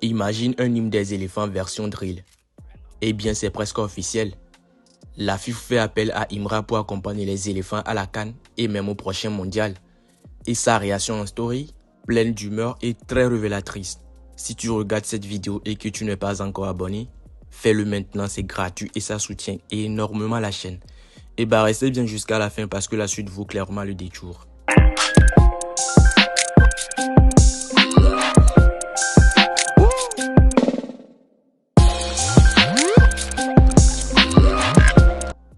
Imagine un hymne des éléphants version drill. Eh bien, c'est presque officiel. La FIFA fait appel à Imra pour accompagner les éléphants à la CAN et même au prochain mondial. Et sa réaction en story, pleine d'humeur et très révélatrice. Si tu regardes cette vidéo et que tu n'es pas encore abonné, fais-le maintenant, c'est gratuit et ça soutient énormément la chaîne. Et bah restez bien jusqu'à la fin parce que la suite vaut clairement le détour.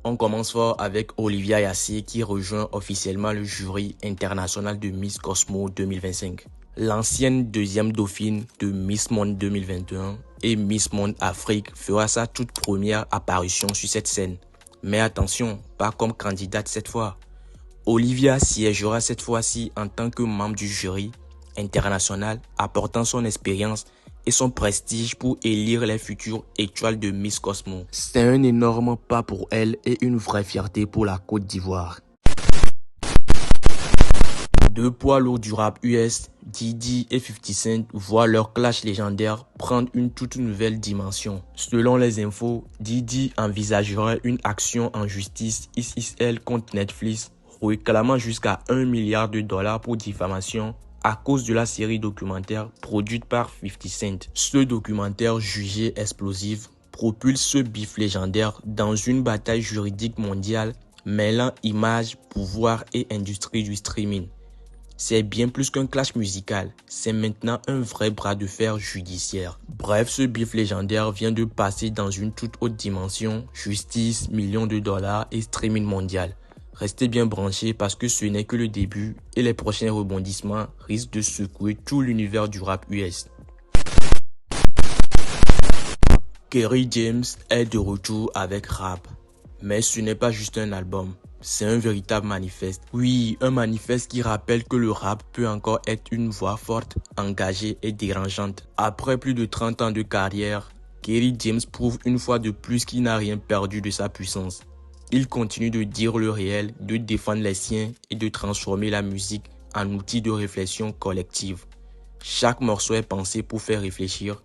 On commence fort avec Olivia Yassé qui rejoint officiellement le jury international de Miss Cosmo 2025. L'ancienne deuxième dauphine de Miss Monde 2021 et Miss Monde Afrique fera sa toute première apparition sur cette scène. Mais attention, pas comme candidate cette fois. Olivia siégera cette fois-ci en tant que membre du jury international, apportant son expérience et son prestige pour élire les futures étoiles de Miss Cosmo. C'est un énorme pas pour elle et une vraie fierté pour la Côte d'Ivoire. Deux poids lourds du rap US, Diddy et 50 Cent voient leur clash légendaire prendre une toute nouvelle dimension. Selon les infos, Diddy envisagerait une action en justice XXL contre Netflix, réclamant jusqu'à $1 milliard pour diffamation à cause de la série documentaire produite par 50 Cent. Ce documentaire jugé explosif propulse ce bif légendaire dans une bataille juridique mondiale mêlant images, pouvoir et industrie du streaming. C'est bien plus qu'un clash musical, c'est maintenant un vrai bras de fer judiciaire. Bref, ce bif légendaire vient de passer dans une toute autre dimension, justice, millions de dollars et streaming mondial. Restez bien branchés parce que ce n'est que le début et les prochains rebondissements risquent de secouer tout l'univers du rap US. Kerry James est de retour avec Rap. Mais ce n'est pas juste un album, c'est un véritable manifeste. Oui, un manifeste qui rappelle que le rap peut encore être une voix forte, engagée et dérangeante. Après plus de 30 ans de carrière, Kerry James prouve une fois de plus qu'il n'a rien perdu de sa puissance. Il continue de dire le réel, de défendre les siens et de transformer la musique en outil de réflexion collective. Chaque morceau est pensé pour faire réfléchir,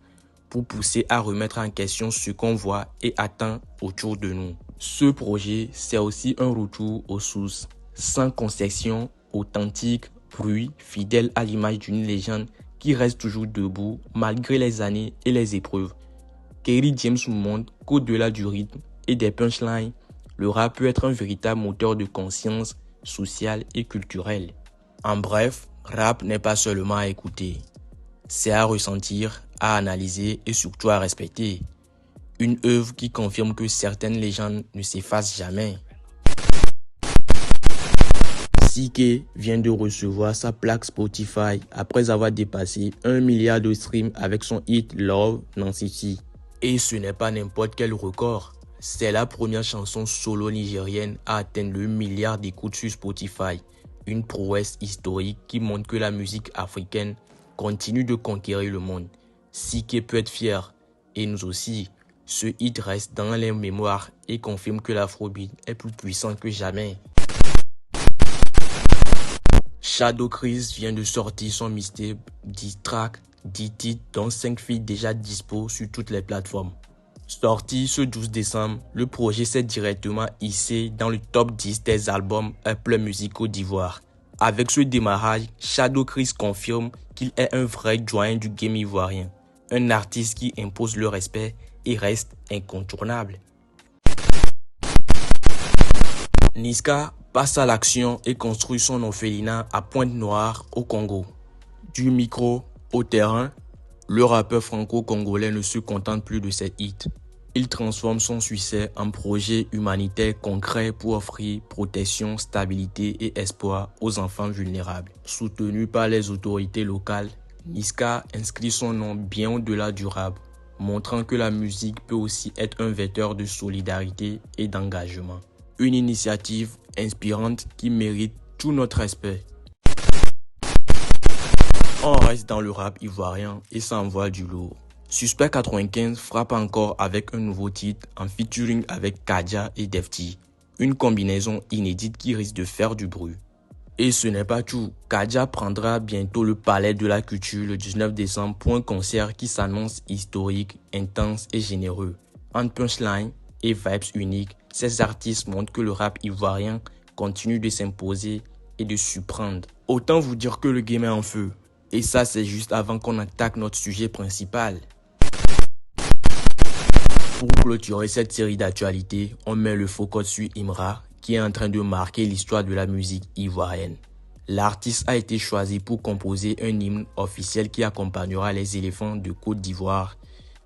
pour pousser à remettre en question ce qu'on voit et attend autour de nous. Ce projet, c'est aussi un retour aux sources, sans concession, authentique, bruit, fidèle à l'image d'une légende qui reste toujours debout malgré les années et les épreuves. Kerry James nous montre qu'au-delà du rythme et des punchlines, le rap peut être un véritable moteur de conscience sociale et culturelle. En bref, rap n'est pas seulement à écouter, c'est à ressentir, à analyser et surtout à respecter. Une œuvre qui confirme que certaines légendes ne s'effacent jamais. CKay vient de recevoir sa plaque Spotify après avoir dépassé 1 milliard de streams avec son hit Love Nancy T. Et ce n'est pas n'importe quel record. C'est la première chanson solo nigérienne à atteindre le milliard d'écoutes sur Spotify. Une prouesse historique qui montre que la musique africaine continue de conquérir le monde. CKay peut être fier, et nous aussi. Ce hit reste dans les mémoires et confirme que l'afrobeat est plus puissant que jamais. Shadow Chris vient de sortir son mixtape 10 tracks, 10 titres dont 5 feats déjà dispo sur toutes les plateformes. Sorti ce 12 décembre, le projet s'est directement hissé dans le top 10 des albums Apple Music Côte d'Ivoire. Avec ce démarrage, Shadow Chris confirme qu'il est un vrai doyen du game ivoirien. Un artiste qui impose le respect et reste incontournable. Niska passe à l'action et construit son orphelinat à Pointe-Noire au Congo. Du micro au terrain, le rappeur franco-congolais ne se contente plus de ses hits. Il transforme son succès en projet humanitaire concret pour offrir protection, stabilité et espoir aux enfants vulnérables. Soutenu par les autorités locales, Niska inscrit son nom bien au-delà du rap, montrant que la musique peut aussi être un vecteur de solidarité et d'engagement. Une initiative inspirante qui mérite tout notre respect. On reste dans le rap ivoirien et ça envoie du lourd. Suspect 95 frappe encore avec un nouveau titre en featuring avec Kadja et Defty. Une combinaison inédite qui risque de faire du bruit. Et ce n'est pas tout, Kadja prendra bientôt le Palais de la Culture le 19 décembre pour un concert qui s'annonce historique, intense et généreux. Entre punchline et vibes uniques, ces artistes montrent que le rap ivoirien continue de s'imposer et de surprendre. Autant vous dire que le game est en feu. Et ça, c'est juste avant qu'on attaque notre sujet principal. Pour clôturer cette série d'actualités, on met le focus sur Imra, qui est en train de marquer l'histoire de la musique ivoirienne. L'artiste a été choisi pour composer un hymne officiel qui accompagnera les éléphants de Côte d'Ivoire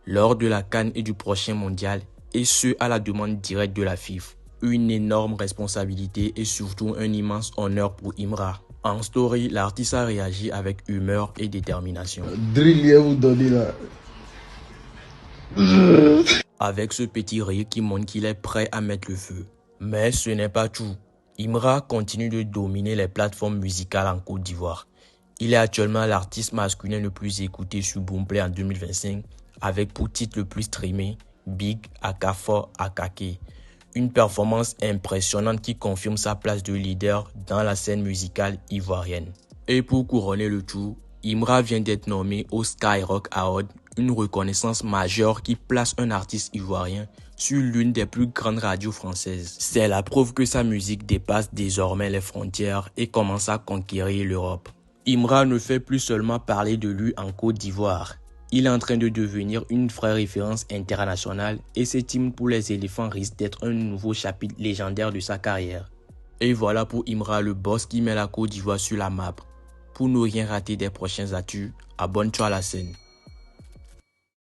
lors de la CAN et du prochain mondial, et ce à la demande directe de la FIFA. Une énorme responsabilité et surtout un immense honneur pour Imra. En story, l'artiste a réagi avec humeur et détermination. Drill, vous donnez là. Avec ce petit rire qui montre qu'il est prêt à mettre le feu. Mais ce n'est pas tout. Imra continue de dominer les plateformes musicales en Côte d'Ivoire. Il est actuellement l'artiste masculin le plus écouté sur Boomplay en 2025, avec pour titre le plus streamé, Big Akafor Akake. Une performance impressionnante qui confirme sa place de leader dans la scène musicale ivoirienne. Et pour couronner le tout, Imra vient d'être nommé au Skyrock Award, une reconnaissance majeure qui place un artiste ivoirien sur l'une des plus grandes radios françaises. C'est la preuve que sa musique dépasse désormais les frontières et commence à conquérir l'Europe. Imra ne fait plus seulement parler de lui en Côte d'Ivoire. Il est en train de devenir une vraie référence internationale et cet hymne pour les éléphants risque d'être un nouveau chapitre légendaire de sa carrière. Et voilà pour Imra, le boss qui met la Côte d'Ivoire sur la map. Pour ne rien rater des prochains actus, abonne-toi à la chaîne.